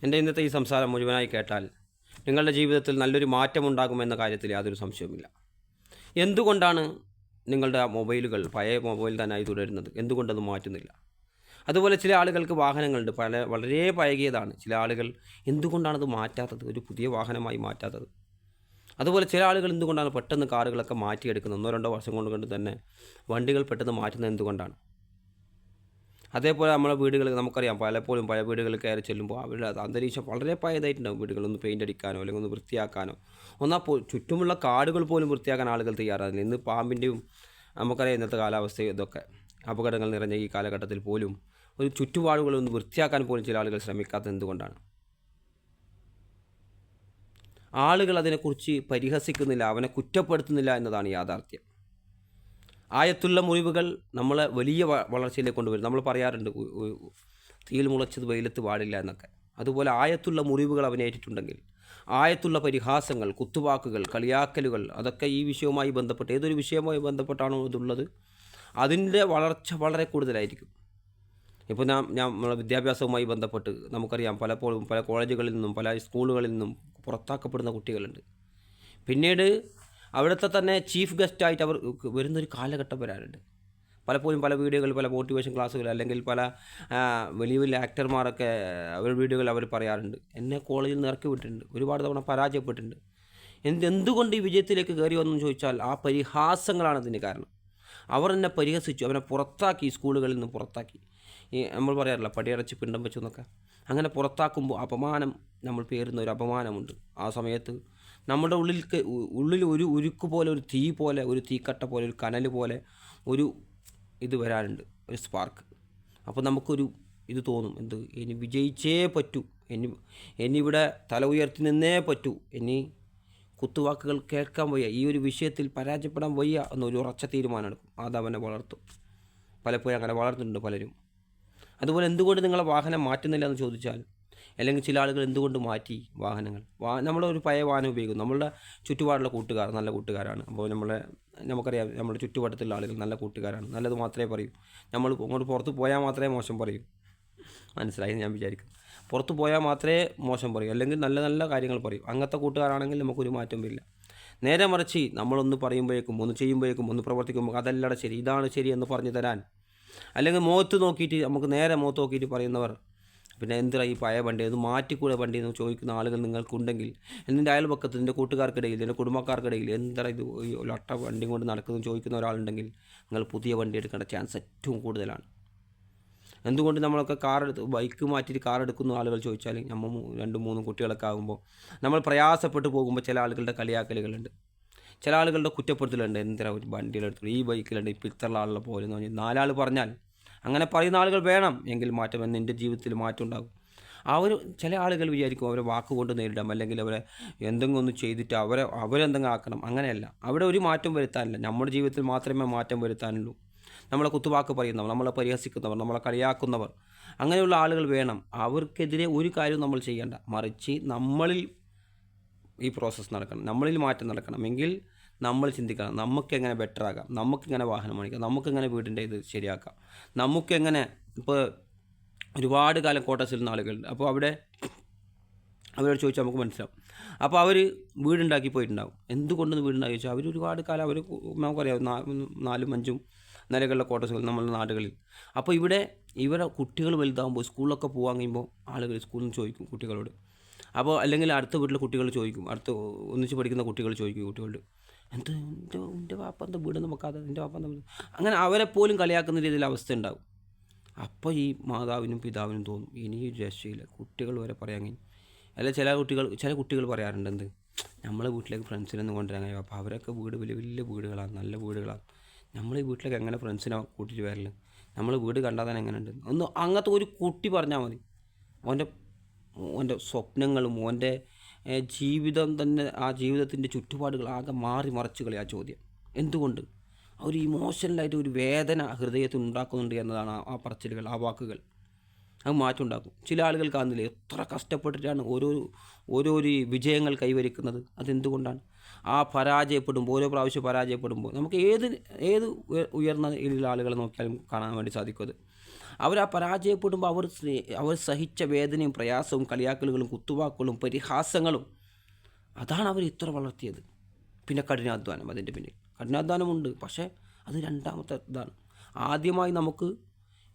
എൻ്റെ ഇന്നത്തെ ഈ സംസാരം മുഴുവനായി കേട്ടാൽ നിങ്ങളുടെ ജീവിതത്തിൽ നല്ലൊരു മാറ്റമുണ്ടാകുമെന്ന കാര്യത്തിൽ യാതൊരു സംശയവുമില്ല. എന്തുകൊണ്ടാണ് നിങ്ങളുടെ മൊബൈലുകൾ പഴയ മൊബൈൽ തന്നെയായി തുടരുന്നത്? എന്തുകൊണ്ടത് മാറ്റുന്നില്ല? അതുപോലെ ചില ആളുകൾക്ക് വാഹനങ്ങളുണ്ട്, വളരെ പഴകിയതാണ്. ചില ആളുകൾ എന്തുകൊണ്ടാണത് മാറ്റാത്തത്, ഒരു പുതിയ വാഹനമായി മാറ്റാത്തത്? അതുപോലെ ചില ആളുകൾ എന്തുകൊണ്ടാണ് പെട്ടെന്ന് കാറുകളൊക്കെ മാറ്റിയെടുക്കുന്നത്? 1-2 വർഷം കൊണ്ട് തന്നെ വണ്ടികൾ പെട്ടെന്ന് മാറ്റുന്നത് എന്തുകൊണ്ടാണ്? അതേപോലെ നമ്മളെ വീടുകൾ നമുക്കറിയാം, പലപ്പോഴും പല വീടുകളിൽ കയറി ചെല്ലുമ്പോൾ അവരുടെ അന്തരീക്ഷം വളരെ പഴയതായിട്ടുണ്ടാകും. വീടുകളൊന്ന് പെയിൻ്റ് അടിക്കാനോ അല്ലെങ്കിൽ ഒന്ന് വൃത്തിയാക്കാനോ, ചുറ്റുമുള്ള കാടുകൾ പോലും വൃത്തിയാക്കാൻ ആളുകൾ തയ്യാറാകുന്നില്ല. ഇന്ന് പാമ്പിൻ്റെയും നമുക്കറിയാം ഇന്നത്തെ കാലാവസ്ഥ ഇതൊക്കെ അപകടങ്ങൾ നിറഞ്ഞ ഈ കാലഘട്ടത്തിൽ പോലും ഒരു ചുറ്റുപാടുകളൊന്ന് വൃത്തിയാക്കാൻ പോലും ചില ആളുകൾ ശ്രമിക്കാത്തത് എന്തുകൊണ്ടാണ്? ആളുകൾ അതിനെക്കുറിച്ച് പരിഹസിക്കുന്നില്ല, അവനെ കുറ്റപ്പെടുത്തുന്നില്ല എന്നതാണ് യാഥാർത്ഥ്യം. ആയത്തുള്ള മുറിവുകൾ നമ്മളെ വലിയ വളർച്ചയിലേക്ക് കൊണ്ടുവരും. നമ്മൾ പറയാറുണ്ട്, തീയിൽ മുളച്ചത് വെയിലത്ത് പാടില്ല എന്നൊക്കെ. അതുപോലെ ആയത്തുള്ള മുറിവുകൾ അവനേറ്റിട്ടുണ്ടെങ്കിൽ, ആയത്തുള്ള പരിഹാസങ്ങൾ, കുത്തുവാക്കുകൾ, കളിയാക്കലുകൾ, അതൊക്കെ ഈ വിഷയവുമായി ബന്ധപ്പെട്ട് ഏതൊരു വിഷയവുമായി ബന്ധപ്പെട്ടാണോ ഇതുള്ളത് അതിൻ്റെ വളർച്ച വളരെ കൂടുതലായിരിക്കും. ഇപ്പോൾ നമ്മളെ വിദ്യാഭ്യാസവുമായി ബന്ധപ്പെട്ട് നമുക്കറിയാം, പലപ്പോഴും പല കോളേജുകളിൽ നിന്നും പല സ്കൂളുകളിൽ നിന്നും പുറത്താക്കപ്പെടുന്ന കുട്ടികളുണ്ട്. പിന്നീട് അവിടുത്തെ തന്നെ ചീഫ് ഗസ്റ്റായിട്ട് അവർ വരുന്നൊരു കാലഘട്ടം വരാറുണ്ട്. പലപ്പോഴും പല വീഡിയോകൾ, പല മോട്ടിവേഷൻ ക്ലാസ്സുകൾ, അല്ലെങ്കിൽ പല വലിയ വലിയ ആക്ടർമാരൊക്കെ അവരുടെ വീഡിയോകൾ അവർ പറയാറുണ്ട്, എന്നെ കോളേജിൽ നിന്ന് ഇറക്കി വിട്ടിട്ടുണ്ട്, ഒരുപാട് തവണ പരാജയപ്പെട്ടിട്ടുണ്ട്. എന്തുകൊണ്ട് ഈ വിജയത്തിലേക്ക് കയറി വന്നെന്ന് ചോദിച്ചാൽ ആ പരിഹാസങ്ങളാണ് അതിന് കാരണം. അവർ എന്നെ പരിഹസിച്ചു, അവനെ പുറത്താക്കി, സ്കൂളുകളിൽ നിന്ന് പുറത്താക്കി. ഈ നമ്മൾ പറയാറില്ല, പടിയടച്ച് പിണ്ടം വെച്ചു എന്നൊക്കെ. അങ്ങനെ പുറത്താക്കുമ്പോൾ അപമാനം, നമ്മൾ പേരുന്ന ഒരു അപമാനമുണ്ട്. ആ സമയത്ത് നമ്മുടെ ഉള്ളിൽ ഒരു ഉരുക്ക് പോലെ, ഒരു തീ പോലെ, ഒരു തീക്കട്ട പോലെ, ഒരു കനൽ പോലെ ഒരു ഇത് വരാനുണ്ട്, ഒരു സ്പാർക്ക്. അപ്പോൾ നമുക്കൊരു ഇത് തോന്നും, എന്ത്, ഇനി വിജയിച്ചേ പറ്റൂ, ഇനി ഇവിടെ തല ഉയർത്തി നിന്നേ പറ്റൂ, ഇനി കുത്തുവാക്കുകൾ കേൾക്കാൻ വയ്യ, ഈ ഒരു വിഷയത്തിൽ പരാജയപ്പെടാൻ വയ്യ എന്നൊരു ഉറച്ച തീരുമാനം എടുക്കും. അതവനെ വളർത്തും. പലപ്പോഴും അങ്ങനെ വളർത്തുന്നുണ്ട് പലരും. അതുപോലെ എന്തുകൊണ്ട് നിങ്ങളെ വാഹനം മാറ്റുന്നില്ല എന്ന് ചോദിച്ചാൽ, അല്ലെങ്കിൽ ചില ആളുകൾ എന്തുകൊണ്ട് മാറ്റി വാഹനങ്ങൾ? നമ്മളൊരു പഴയ വാഹനം ഉപയോഗിക്കും. നമ്മളുടെ ചുറ്റുപാടുള്ള കൂട്ടുകാർ നല്ല കൂട്ടുകാരാണ്. അപ്പോൾ നമുക്കറിയാം, നമ്മുടെ ചുറ്റുവട്ടത്തുള്ള ആളുകൾ നല്ല കൂട്ടുകാരാണ്, നല്ലത് മാത്രമേ പറയൂ. നമ്മൾ അങ്ങോട്ട് പുറത്ത് പോയാൽ മാത്രമേ മോശം പറയൂ. മനസ്സിലായി ഞാൻ വിചാരിക്കും. പുറത്ത് പോയാൽ മാത്രമേ മോശം പറയൂ, അല്ലെങ്കിൽ നല്ല നല്ല കാര്യങ്ങൾ പറയൂ. അങ്ങനത്തെ കൂട്ടുകാരാണെങ്കിൽ നമുക്കൊരു മാറ്റം വരില്ല. നേരെ മറിച്ച് നമ്മളൊന്ന് പറയുമ്പോഴേക്കും, ഒന്ന് ചെയ്യുമ്പോഴേക്കും, ഒന്ന് പ്രവർത്തിക്കുമ്പോൾ അതല്ലട ശരി, ഇതാണ് ശരി എന്ന് പറഞ്ഞു തരാൻ, അല്ലെങ്കിൽ മുഖത്ത് നോക്കിയിട്ട്, നമുക്ക് നേരെ മുഖത്ത് നോക്കിയിട്ട് പറയുന്നവർ, പിന്നെ എന്തിനാ ഈ പഴയ വണ്ടി, അത് മാറ്റിക്കൂടെ വണ്ടി എന്ന് ചോദിക്കുന്ന ആളുകൾ നിങ്ങൾക്കുണ്ടെങ്കിൽ, നിൻ്റെ അയൽപക്കത്ത്, നിൻ്റെ കൂട്ടുകാർക്കിടയിൽ, നിൻ്റെ കുടുംബക്കാർക്കിടയിൽ എന്താ ഇത് ഈ ഒട്ട വണ്ടി കൊണ്ട് നടക്കുന്നു ചോദിക്കുന്ന ഒരാളുണ്ടെങ്കിൽ, നിങ്ങൾ പുതിയ വണ്ടി എടുക്കേണ്ട ചാൻസ് ഏറ്റവും കൂടുതലാണ്. എന്തുകൊണ്ട് നമ്മളൊക്കെ ബൈക്ക് മാറ്റിയിട്ട് കാർ എടുക്കുന്ന ആളുകൾ ചോദിച്ചാൽ, നമ്മൾ 2-3 കുട്ടികളൊക്കെ ആകുമ്പോൾ നമ്മൾ പ്രയാസപ്പെട്ട് പോകുമ്പോൾ ചില ആളുകളുടെ കളിയാക്കലുകളുണ്ട്, ചില ആളുകളുടെ കുറ്റപ്പെടുത്തലുണ്ട്. എന്തിനാ ഒരു വണ്ടിയിലെടുത്തു, ഈ ബൈക്കിലുണ്ട്, ഇപ്പോൾ ഇത്ര ആളുള്ള പോലെ എന്ന് പറഞ്ഞാൽ 4 ആൾ പറഞ്ഞാൽ, അങ്ങനെ പറയുന്ന ആളുകൾ വേണം, എങ്കിൽ മാറ്റം, എൻ്റെ ജീവിതത്തിൽ മാറ്റം ഉണ്ടാകും. ചില ആളുകൾ വിചാരിക്കും അവരെ വാക്കുകൊണ്ട് നേരിടാം, അല്ലെങ്കിൽ അവരെ എന്തെങ്കിലും ഒന്ന് ചെയ്തിട്ട് അവരെന്തെങ്കിലും ആക്കണം. അങ്ങനെയല്ല, അവിടെ ഒരു മാറ്റം വരുത്താനില്ല. നമ്മുടെ ജീവിതത്തിൽ മാത്രമേ മാറ്റം വരുത്താനുള്ളൂ. നമ്മളെ കുത്തുവാക്ക് പറയുന്നവർ, നമ്മളെ പരിഹസിക്കുന്നവർ, നമ്മളെ കളിയാക്കുന്നവർ, അങ്ങനെയുള്ള ആളുകൾ വേണം. അവർക്കെതിരെ ഒരു കാര്യവും നമ്മൾ ചെയ്യേണ്ട, മറിച്ച് നമ്മളിൽ ഈ പ്രോസസ്സ് നടക്കണം, നമ്മളിൽ മാറ്റം നടക്കണം. എങ്കിൽ നമ്മൾ ചിന്തിക്കണം, നമുക്കെങ്ങനെ ബെറ്റർ ആകാം, നമുക്കെങ്ങനെ വാഹനം മേടിക്കാം, നമുക്കെങ്ങനെ വീടിൻ്റെ ഇത് ശരിയാക്കാം, നമുക്കെങ്ങനെ. ഇപ്പോൾ ഒരുപാട് കാലം ക്വാർട്ടേഴ്സിൽ നിന്ന് ആളുകളുണ്ട്. അപ്പോൾ അവരോട് ചോദിച്ചാൽ നമുക്ക് മനസ്സിലാവും. അപ്പോൾ അവർ വീടുണ്ടാക്കി പോയിട്ടുണ്ടാകും. എന്തുകൊണ്ടെന്ന് വീടുണ്ടാക്കി ചോദിച്ചാൽ, അവർ ഒരുപാട് കാലം നമുക്കറിയാം 4-5 നിലകളുടെ ക്വാർട്ടേഴ്സുകൾ നമ്മുടെ നാടുകളിൽ. അപ്പോൾ ഇവരെ കുട്ടികൾ വലുതാകുമ്പോൾ സ്കൂളിലൊക്കെ പോകാൻ കഴിയുമ്പോൾ ആളുകൾ സ്കൂളിൽ നിന്ന് ചോദിക്കും കുട്ടികളോട്. അപ്പോൾ അല്ലെങ്കിൽ അടുത്ത വീട്ടിലെ കുട്ടികൾ ചോദിക്കും, ഒന്നിച്ച് പഠിക്കുന്ന കുട്ടികൾ ചോദിക്കും കുട്ടികളോട്, എൻ്റെ വാപ്പ എന്താ വീട് നോക്കാതെ, എൻ്റെ വാപ്പ എന്താ, അങ്ങനെ അവരെപ്പോലും കളിയാക്കുന്ന രീതിയിൽ അവസ്ഥ ഉണ്ടാകും. അപ്പോൾ ഈ മാതാവിനും പിതാവിനും തോന്നും, ഇനി രക്ഷയില്ല, കുട്ടികൾ വരെ പറയാൻ കഴിഞ്ഞു. അല്ല, ചില കുട്ടികൾ പറയാറുണ്ട്, എന്ത്, നമ്മളെ വീട്ടിലേക്ക് ഫ്രണ്ട്സിനൊന്നും കൊണ്ടുവരാൻ കഴിയും, അപ്പോൾ അവരൊക്കെ വീട് വലിയ വലിയ വീടുകളാണ്, നല്ല വീടുകളാണ്, നമ്മൾ ഈ വീട്ടിലേക്ക് എങ്ങനെ ഫ്രണ്ട്സിനെ കൂട്ടിയിട്ട് വരല്, നമ്മൾ വീട് കണ്ടാൽ തന്നെ എങ്ങനെ ഉണ്ട് ഒന്ന്, അങ്ങനത്തെ ഒരു കുട്ടി പറഞ്ഞാൽ മതി. ഓൻ്റെ സ്വപ്നങ്ങളും ഓൻ്റെ ജീവിതം തന്നെ, ആ ജീവിതത്തിൻ്റെ ചുറ്റുപാടുകൾ ആകെ മാറി മറിച്ച് കളി ആ ചോദ്യം. എന്തുകൊണ്ട്? ഒരു ഇമോഷണലായിട്ട് ഒരു വേദന ഹൃദയത്തിൽ ഉണ്ടാക്കുന്നുണ്ട് എന്നതാണ് ആ പറച്ചിലുകൾ, ആ വാക്കുകൾ. അത് മാറ്റം ഉണ്ടാക്കും. ചില ആളുകൾ കാണുന്നില്ല, എത്ര കഷ്ടപ്പെട്ടിട്ടാണ് ഓരോ വിജയങ്ങൾ കൈവരിക്കുന്നത്. അതെന്തുകൊണ്ടാണ്? ആ ഓരോ പ്രാവശ്യം പരാജയപ്പെടുമ്പോൾ നമുക്ക് ഏത് ഉയർന്ന ഇതിലുള്ള ആളുകളെ നോക്കിയാലും കാണാൻ വേണ്ടി സാധിക്കും. അവർ ആ പരാജയപ്പെടുമ്പോൾ അവർ സഹിച്ച വേദനയും പ്രയാസവും കളിയാക്കലുകളും കുത്തുവാക്കുകളും പരിഹാസങ്ങളും, അതാണ് അവർ ഇത്ര വളർത്തിയത്. പിന്നെ കഠിനാധ്വാനം, അതിൻ്റെ പിന്നിൽ കഠിനാധ്വാനമുണ്ട്, പക്ഷേ അത് രണ്ടാമത്തെ ഇതാണ്. ആദ്യമായി നമുക്ക്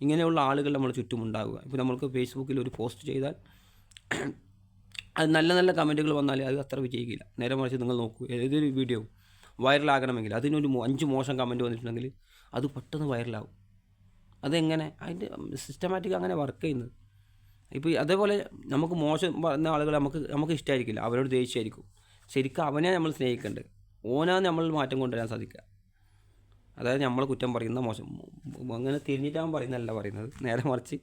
ഇങ്ങനെയുള്ള ആളുകൾ നമ്മുടെ ചുറ്റുമുണ്ടാകുക. ഇപ്പോൾ നമുക്ക് ഫേസ്ബുക്കിൽ ഒരു പോസ്റ്റ് ചെയ്താൽ അത് നല്ല നല്ല കമൻറ്റുകൾ വന്നാൽ അത് അത്ര വിജയിക്കില്ല. നേരെ മറിച്ച് നിങ്ങൾ നോക്കൂ, ഏതൊരു വീഡിയോ വൈറലാകണമെങ്കിൽ അതിനൊരു 5 മോശം കമൻറ്റ് വന്നിട്ടുണ്ടെങ്കിൽ അത് പെട്ടെന്ന് വൈറലാകും. അതെങ്ങനെ? അതിൻ്റെ സിസ്റ്റമാറ്റിക് അങ്ങനെ വർക്ക് ചെയ്യുന്നത്. ഇപ്പോൾ അതേപോലെ നമുക്ക് മോശം പറഞ്ഞ ആളുകൾ നമുക്ക് ഇഷ്ടമായിരിക്കില്ല, അവരോട് ദേഷ്യമായിരിക്കും. ശരിക്കും അവനെ നമ്മൾ സ്നേഹിക്കേണ്ടത്, ഓനാണ് നമ്മൾ മാറ്റം കൊണ്ടുവരാൻ സാധിക്കുക. അതായത് നമ്മളെ കുറ്റം പറയുന്ന മോശം അങ്ങനെ തിരിഞ്ഞിട്ടാണ് പറയുന്നതല്ല പറയുന്നത്, നേരെ മറിച്ച്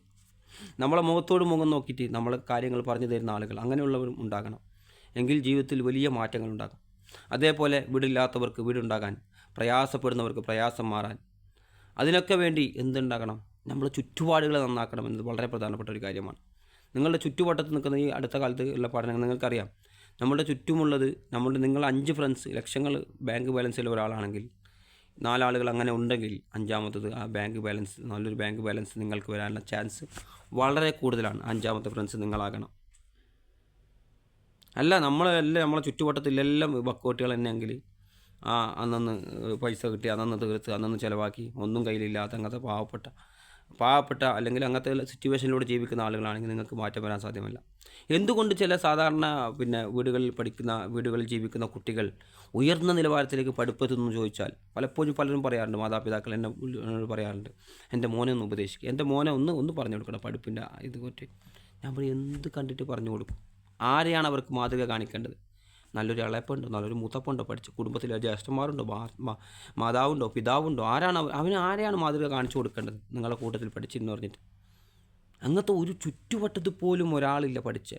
നമ്മളെ മുഖത്തോട് മുഖം നോക്കിയിട്ട് നമ്മളെ കാര്യങ്ങൾ പറഞ്ഞു തരുന്ന ആളുകൾ അങ്ങനെയുള്ളവരും ഉണ്ടാകണം. എങ്കിൽ ജീവിതത്തിൽ വലിയ മാറ്റങ്ങൾ ഉണ്ടാകും. അതേപോലെ വീടില്ലാത്തവർക്ക് വീടുണ്ടാകാൻ, പ്രയാസപ്പെടുന്നവർക്ക് പ്രയാസം മാറാൻ, അതിനൊക്കെ വേണ്ടി എന്തുണ്ടാകണം? നമ്മൾ ചുറ്റുപാടുകളെ നന്നാക്കണം എന്നത് വളരെ പ്രധാനപ്പെട്ട ഒരു കാര്യമാണ്. നിങ്ങളുടെ ചുറ്റുവട്ടത്ത് നിൽക്കുന്ന ഈ അടുത്ത കാലത്ത് ഉള്ള പഠനങ്ങൾ നിങ്ങൾക്കറിയാം. നമ്മുടെ ചുറ്റുമുള്ളത് നിങ്ങൾ 5 ഫ്രണ്ട്സ് ലക്ഷങ്ങൾ ബാങ്ക് ബാലൻസുള്ള ഒരാളാണെങ്കിൽ 4 ആളുകൾ അങ്ങനെ ഉണ്ടെങ്കിൽ 5ാമത്തത് ആ ബാങ്ക് ബാലൻസ്, നല്ലൊരു ബാങ്ക് ബാലൻസ് നിങ്ങൾക്ക് വരാനുള്ള ചാൻസ് വളരെ കൂടുതലാണ്. 5ാമത്തെ ഫ്രണ്ട്സ് നിങ്ങളാകണം. അല്ല നമ്മളെ ചുറ്റുവട്ടത്തിലെല്ലാം ബക്കോട്ടുകൾ തന്നെയെങ്കിൽ അന്നന്ന് പൈസ കിട്ടി, അന്നന്ന് തീർത്ത്, അന്നന്ന് ചിലവാക്കി, ഒന്നും കയ്യിലില്ലാത്ത അങ്ങനത്തെ പാവപ്പെട്ട അല്ലെങ്കിൽ അങ്ങനത്തെ സിറ്റുവേഷനിലൂടെ ജീവിക്കുന്ന ആളുകളാണെങ്കിൽ നിങ്ങൾക്ക് മാറ്റം വരാൻ സാധ്യമല്ല. എന്തുകൊണ്ട് ചില സാധാരണ വീടുകളിൽ ജീവിക്കുന്ന കുട്ടികൾ ഉയർന്ന നിലവാരത്തിലേക്ക് പഠിപ്പെത്തുന്നു ചോദിച്ചാൽ പലരും പറയാറുണ്ട്, മാതാപിതാക്കൾ എന്നോട് പറയാറുണ്ട്, എൻ്റെ മോനെ ഒന്ന് ഉപദേശിക്കുക, എൻ്റെ മോനെ ഒന്ന് പറഞ്ഞു കൊടുക്കണം പഠിപ്പിൻ്റെ ഇത് പറ്റി. ഞാൻ പറയും, എന്ത് കണ്ടിട്ട് പറഞ്ഞു കൊടുക്കും? ആരെയാണ് അവർക്ക് മാതൃക കാണിക്കേണ്ടത്? നല്ലൊരു ഇളയപ്പുണ്ടോ, നല്ലൊരു മൂത്തപ്പുണ്ടോ, പഠിച്ച കുടുംബത്തിലെ ജ്യേഷ്ഠന്മാരുണ്ടോ, മാതാവുണ്ടോ, പിതാവുണ്ടോ? ആരെയാണ് മാതൃക കാണിച്ചു കൊടുക്കേണ്ടത്? നിങ്ങളുടെ കൂട്ടത്തിൽ പഠിച്ചെന്ന് പറഞ്ഞിട്ട് അങ്ങനത്തെ ഒരു ചുറ്റുവട്ടത്തിൽ പോലും ഒരാളില്ല പഠിച്ച്.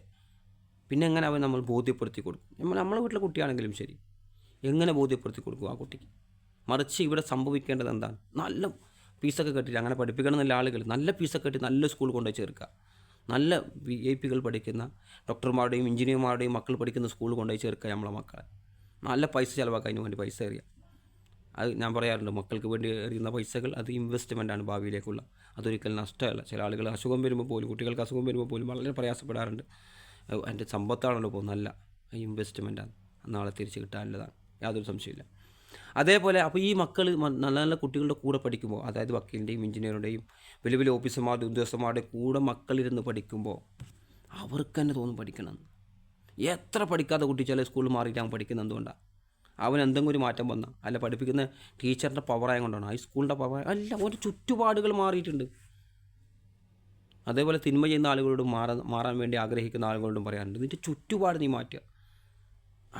പിന്നെ എങ്ങനെ നമ്മൾ ബോധ്യപ്പെടുത്തി കൊടുക്കും? നമ്മളെ വീട്ടിലെ കുട്ടിയാണെങ്കിലും ശരി, എങ്ങനെ ബോധ്യപ്പെടുത്തി കൊടുക്കും ആ കുട്ടിക്ക്? മറിച്ച് ഇവിടെ സംഭവിക്കേണ്ടത് എന്താണ്? നല്ല ഫീസൊക്കെ കെട്ടിയിട്ട് അങ്ങനെ പഠിപ്പിക്കണമെന്നുള്ള ആളുകൾ നല്ല ഫീസൊക്കെ കെട്ടി നല്ല സ്കൂൾ കൊണ്ടുപോയി ചേർക്കുക. നല്ല VIP പഠിക്കുന്ന ഡോക്ടർമാരുടെയും എഞ്ചിനീയർമാരുടെയും മക്കൾ പഠിക്കുന്ന സ്കൂൾ കൊണ്ടുപോയി ചേർക്കുക നമ്മളെ മക്കളെ. നല്ല പൈസ ചിലവാക്കുക, അതിന് വേണ്ടി പൈസ എറിയുക. അത് ഞാൻ പറയാറുണ്ട്, മക്കൾക്ക് വേണ്ടി എറിയുന്ന പൈസകൾ അത് ഇൻവെസ്റ്റ്മെൻറ്റാണ് ഭാവിയിലേക്കുള്ള. അതൊരിക്കലും നഷ്ടമല്ല. ചില ആളുകൾ കുട്ടികൾക്ക് അസുഖം വരുമ്പോൾ പോലും വളരെ പ്രയാസപ്പെടാറുണ്ട്. എൻ്റെ സമ്പത്താണല്ലോ പോകുന്നതല്ല, ഇൻവെസ്റ്റ്മെൻറ്റാണ്, നാളെ തിരിച്ച് കിട്ടാനുള്ളതാണ്, യാതൊരു സംശയമില്ല. അതേപോലെ അപ്പോൾ ഈ മക്കൾ നല്ല നല്ല കുട്ടികളുടെ കൂടെ പഠിക്കുമ്പോൾ, അതായത് വക്കീലിൻ്റെയും എഞ്ചിനീയറുടെയും വലിയ വലിയ ഓഫീസർമാരുടെയും ഉദ്യോഗസ്ഥന്മാരുടെ കൂടെ മക്കളിരുന്ന് പഠിക്കുമ്പോൾ അവർക്ക് തന്നെ തോന്നും പഠിക്കണമെന്ന്. എത്ര പഠിക്കാത്ത കുട്ടി ചില സ്കൂളിൽ മാറിയിട്ട് അവൻ പഠിക്കുന്നത് എന്തുകൊണ്ടാണ്? അവൻ എന്തെങ്കിലും ഒരു മാറ്റം വന്നാൽ, അല്ല പഠിപ്പിക്കുന്ന ടീച്ചറിൻ്റെ പവറായ കൊണ്ടാണ്, ഈ സ്കൂളിൻ്റെ പവറായ അല്ല, ഒരു ചുറ്റുപാടുകൾ മാറിയിട്ടുണ്ട്. അതേപോലെ തിന്മ ചെയ്യുന്ന ആളുകളോടും മാറാൻ വേണ്ടി ആഗ്രഹിക്കുന്ന ആളുകളോടും പറയാറുണ്ട്, നിൻ്റെ ചുറ്റുപാട് നീ മാറ്റുക,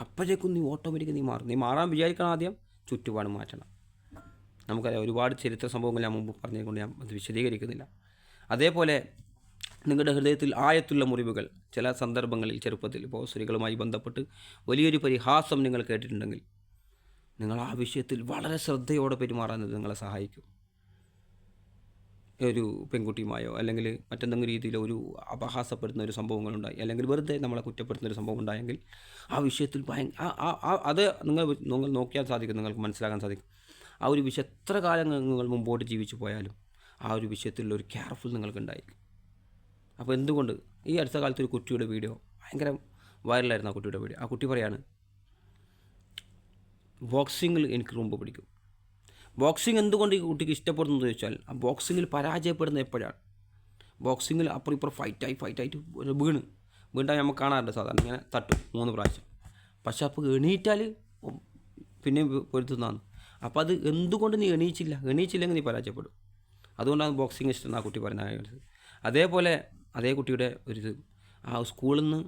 അപ്പോഴേക്കും നീ ഓട്ടോമാറ്റിക് മാറും. നീ മാറാൻ വിചാരിക്കണം, ആദ്യം ചുറ്റുപാട് മാറ്റണം. നമുക്കറിയാം, ഒരുപാട് ചരിത്ര സംഭവങ്ങൾ ഞാൻ മുമ്പ് പറഞ്ഞതുകൊണ്ട് ഞാൻ അത് വിശദീകരിക്കുന്നില്ല. അതേപോലെ നിങ്ങളുടെ ഹൃദയത്തിൽ ആഴത്തുള്ള മുറിവുകൾ ചില സന്ദർഭങ്ങളിൽ ചെറുപ്പത്തിൽ ഇപ്പോൾ സ്ത്രീകളുമായി ബന്ധപ്പെട്ട് വലിയൊരു പരിഹാസം നിങ്ങൾ കേട്ടിട്ടുണ്ടെങ്കിൽ, നിങ്ങൾ ആ വിഷയത്തിൽ വളരെ ശ്രദ്ധയോടെ പെരുമാറാൻ നിങ്ങളെ സഹായിക്കും. ഒരു പെൺകുട്ടിയുമായോ അല്ലെങ്കിൽ മറ്റെന്തെങ്കിലും രീതിയിലോ ഒരു അപഹാസപ്പെടുത്തുന്ന ഒരു സംഭവങ്ങളുണ്ടായി, അല്ലെങ്കിൽ വെറുതെ നമ്മളെ കുറ്റപ്പെടുത്തുന്ന ഒരു സംഭവം ഉണ്ടായെങ്കിൽ ആ വിഷയത്തിൽ അത് നിങ്ങൾ നോക്കിയാൽ സാധിക്കും, നിങ്ങൾക്ക് മനസ്സിലാക്കാൻ സാധിക്കും. ആ ഒരു വിഷയം എത്ര കാലം നിങ്ങൾ മുമ്പോട്ട് ജീവിച്ചു പോയാലും ആ ഒരു വിഷയത്തിലുള്ള ഒരു കെയർഫുൾ നിങ്ങൾക്കുണ്ടായിരിക്കും. അപ്പോൾ എന്തുകൊണ്ട് ഈ അടുത്ത കാലത്ത് ഒരു കുട്ടിയുടെ വീഡിയോ ഭയങ്കര വൈറലായിരുന്നു. ആ കുട്ടിയുടെ വീഡിയോ, ആ കുട്ടി പറയാണ്, ബോക്സിങ്ങിൽ എനിക്ക് മുമ്പ് പിടിക്കും. ബോക്സിങ് എന്തുകൊണ്ട് ഈ കുട്ടിക്ക് ഇഷ്ടപ്പെടുന്നു ചോദിച്ചാൽ, ആ ബോക്സിങ്ങിൽ പരാജയപ്പെടുന്നത് എപ്പോഴാണ്? ബോക്സിങ്ങിൽ അപ്പുറം ഇപ്പുറം ഫൈറ്റായിട്ട് വീണ്ടാൽ നമുക്ക് കാണാറുണ്ട്, സാധാരണ ഇങ്ങനെ തട്ടും 3 പ്രാവശ്യം. പക്ഷെ അപ്പോൾ എണീറ്റാൽ പിന്നെ പൊരുത്തുന്നതാണ്. അപ്പോൾ അത് എന്തുകൊണ്ട് നീ എണീച്ചില്ലെങ്കിൽ നീ പരാജയപ്പെടും. അതുകൊണ്ടാണ് ബോക്സിങ് ഇഷ്ടം ആ കുട്ടി പറയുന്നത്. അതേപോലെ അതേ കുട്ടിയുടെ ആ സ്കൂളിൽ നിന്ന്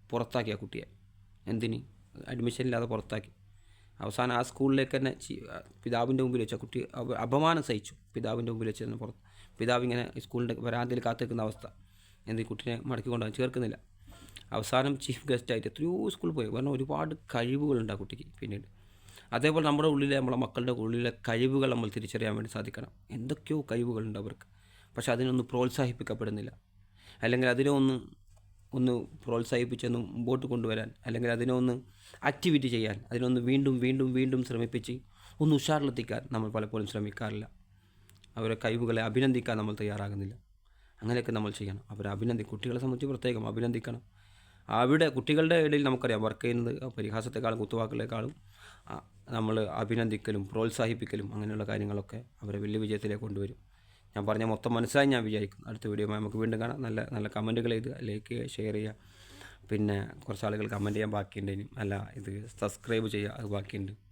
പുറത്താക്കി ആ കുട്ടിയെ. എന്തിന്? അഡ്മിഷൻ ഇല്ലാതെ പുറത്താക്കി. അവസാനം ആ സ്കൂളിലേക്ക് തന്നെ പിതാവിൻ്റെ മുമ്പിൽ വെച്ച് ആ കുട്ടി അപമാനം സഹിച്ചു. പിതാവിൻ്റെ മുമ്പിൽ വെച്ച് തന്നെ പിതാവ് ഇങ്ങനെ സ്കൂളിൻ്റെ വരാന്തയിൽ കാത്തിരിക്കുന്ന അവസ്ഥ. ഈ കുട്ടിനെ മടക്കി കൊണ്ടുപോകാൻ ചേർക്കുന്നില്ല. അവസാനം ചീഫ് ഗസ്റ്റായിട്ട് എത്രയോ സ്കൂളിൽ പോയി. കാരണം ഒരുപാട് കഴിവുകളുണ്ട് ആ കുട്ടിക്ക് പിന്നീട്. അതേപോലെ നമ്മളെ മക്കളുടെ ഉള്ളിലെ കഴിവുകൾ നമ്മൾ തിരിച്ചറിയാൻ വേണ്ടി സാധിക്കണം. എന്തൊക്കെയോ കഴിവുകളുണ്ട് അവർക്ക്, പക്ഷെ അതിനൊന്നും പ്രോത്സാഹിപ്പിക്കപ്പെടുന്നില്ല. അല്ലെങ്കിൽ അതിനെ ഒന്ന് പ്രോത്സാഹിപ്പിച്ചൊന്ന് മുമ്പോട്ട് കൊണ്ടുവരാൻ, അല്ലെങ്കിൽ അതിനെ ഒന്ന് ആക്ടിവിറ്റി ചെയ്യാൻ, അതിനൊന്ന് വീണ്ടും ശ്രമിപ്പിച്ച് ഒന്ന് ഉഷാറിലെത്തിക്കാൻ നമ്മൾ പലപ്പോഴും ശ്രമിക്കാറില്ല. അവരെ കഴിവുകളെ അഭിനന്ദിക്കാൻ നമ്മൾ തയ്യാറാകുന്നില്ല. അങ്ങനെയൊക്കെ നമ്മൾ ചെയ്യണം. അവരെ കുട്ടികളെ സംബന്ധിച്ച് പ്രത്യേകം അഭിനന്ദിക്കണം. അവിടെ കുട്ടികളുടെ ഇടയിൽ നമുക്കറിയാം വർക്ക് ചെയ്യുന്നത് പരിഹാസത്തെക്കാളും കുത്തുവാക്കുകളെക്കാളും നമ്മൾ അഭിനന്ദിക്കലും പ്രോത്സാഹിപ്പിക്കലും അങ്ങനെയുള്ള കാര്യങ്ങളൊക്കെ അവരെ വലിയ വിജയത്തിലേക്ക് കൊണ്ടുവരും. ഞാൻ പറഞ്ഞ മൊത്തം മനസ്സിലായി ഞാൻ വിചാരിക്കും. അടുത്ത വീഡിയോ നമുക്ക് വീണ്ടും കാണാം. നല്ല നല്ല കമൻറ്റുകൾ ചെയ്ത് ലൈക്ക് ചെയ്യുക, ഷെയർ ചെയ്യുക. പിന്നെ കുറച്ച് ആളുകൾ കമൻറ്റ് ചെയ്യാൻ ബാക്കിയുണ്ട്. ഇനി അല്ല ഇത് സബ്സ്ക്രൈബ് ചെയ്യുക, അത് ബാക്കിയുണ്ട്.